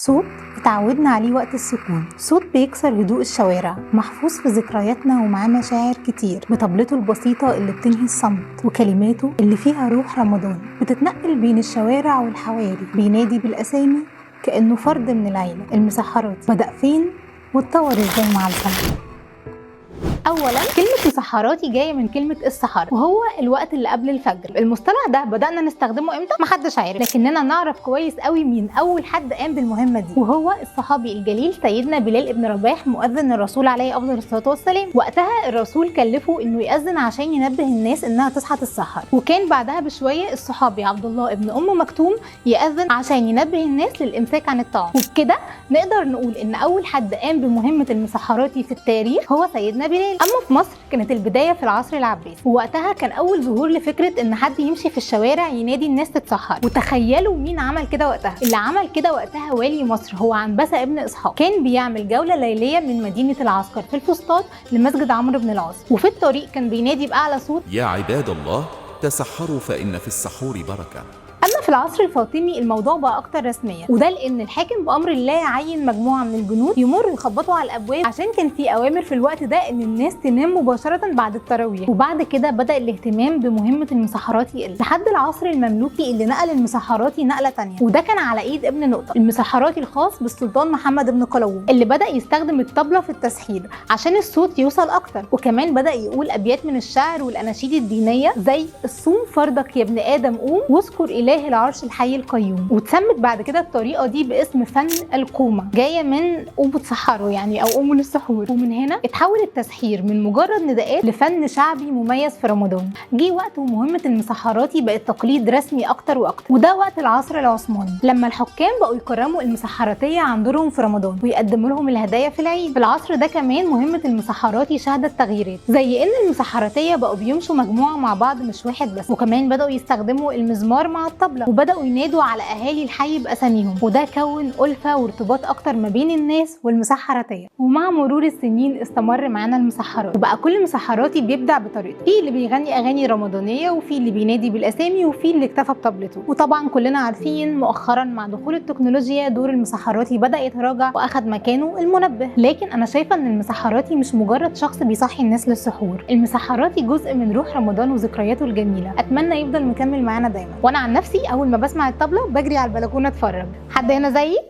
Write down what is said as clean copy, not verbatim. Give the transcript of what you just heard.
صوت اتعودنا عليه وقت السكون، صوت بيكسر هدوء الشوارع، محفوظ في ذكرياتنا ومعاه مشاعر كتير، بطبلته البسيطة اللي بتنهي الصمت وكلماته اللي فيها روح رمضان بتتنقل بين الشوارع والحواري، بينادي بالأسامي كأنه فرد من العيلة. المسحرات بدأ فين واتطور ازاي مع الزمن؟ اولا كلمه مسحراتي جايه من كلمه السحر، وهو الوقت اللي قبل الفجر. المصطلح ده بدانا نستخدمه امتى محدش عارف، لكننا نعرف كويس قوي مين اول حد قام بالمهمه دي، وهو الصحابي الجليل سيدنا بلال بن رباح مؤذن الرسول عليه افضل الصلاه والسلام. وقتها الرسول كلفه انه يأذن عشان ينبه الناس انها تصحى تتسحر، وكان بعدها بشويه الصحابي عبد الله ابن مكتوم يأذن عشان ينبه الناس للامساك عن الطعام. وبكده نقدر نقول ان اول حد قام بمهمه المسحراتي في التاريخ هو سيدنا بلال. اما في مصر كانت البدايه في العصر العباسي، ووقتها كان اول ظهور لفكره ان حد يمشي في الشوارع ينادي الناس تتسحر. وتخيلوا مين عمل كده وقتها؟ اللي عمل كده وقتها والي مصر هو عنبسة ابن اسحاق، كان بيعمل جوله ليليه من مدينه العسكر في الفسطاط لمسجد عمرو بن العاص، وفي الطريق كان بينادي باعلى صوت: يا عباد الله تسحروا فإن في السحور بركة. اما في العصر الفاطمي الموضوع بقى اكتر رسميه، وده لان الحاكم بامر الله عين مجموعه من الجنود يمروا يخبطوا على الابواب عشان كان في اوامر في الوقت ده ان الناس تنام مباشره بعد التراويح. وبعد كده بدا الاهتمام بمهمه المسحرات يقل لحد العصر المملوكي اللي نقل المسحراتي نقله تانية، وده كان على ايد ابن نقطه المسحراتي الخاص بالسلطان محمد بن قلاوون، اللي بدا يستخدم الطبله في التسحير عشان الصوت يوصل اكتر. وكمان بدا يقول ابيات من الشعر والاناشيد الدينيه زي: الصوم فرضك يا ابن ادم قوم واذكر اله العرش الحي القيوم. واتسمت بعد كده الطريقه دي باسم فن القومه، جايه من قوموا تسحروا يعني او قوموا للسحور. ومن هنا اتحول التسحير من مجرد نداءات لفن شعبي مميز في رمضان. جه وقت ومهمه المسحراتي بقت تقليد رسمي اكتر واكتر، وده وقت العصر العثماني لما الحكام بقوا يكرموا المسحراتيه عن دورهم في رمضان ويقدموا لهم الهدايا في العيد. في العصر ده كمان مهمه المسحراتي شهدت تغييرات، زي ان المسحراتيه بقوا بيمشوا مجموعه مع بعض مش واحد بس، وكمان بداوا يستخدموا المزمار مع الطبله، وبداوا ينادوا على اهالي الحي باساميهم، وده كون ألفة وارتباط اكتر ما بين الناس والمسحراتيه. ومع مرور السنين استمر معانا المسحرات، وبقى كل مسحراتي بيبدع بطريقته، في اللي بيغني اغاني رمضانيه، وفي اللي بينادي بالاسامي، وفي اللي اكتفى بطبلته. وطبعا كلنا عارفين مؤخرا مع دخول التكنولوجيا دور المسحراتي بدا يتراجع واخد مكانه المنبه. لكن انا شايفه ان المسحراتي مش مجرد شخص بيصحي الناس للسحور، المسحراتي جزء من روح رمضان وذكرياته الجميله، اتمنى يفضل مكمل معانا دايما. وانا عن نفسي اول ما بسمع الطبله بجري على البلكونه اتفرج. حد هنا زيي؟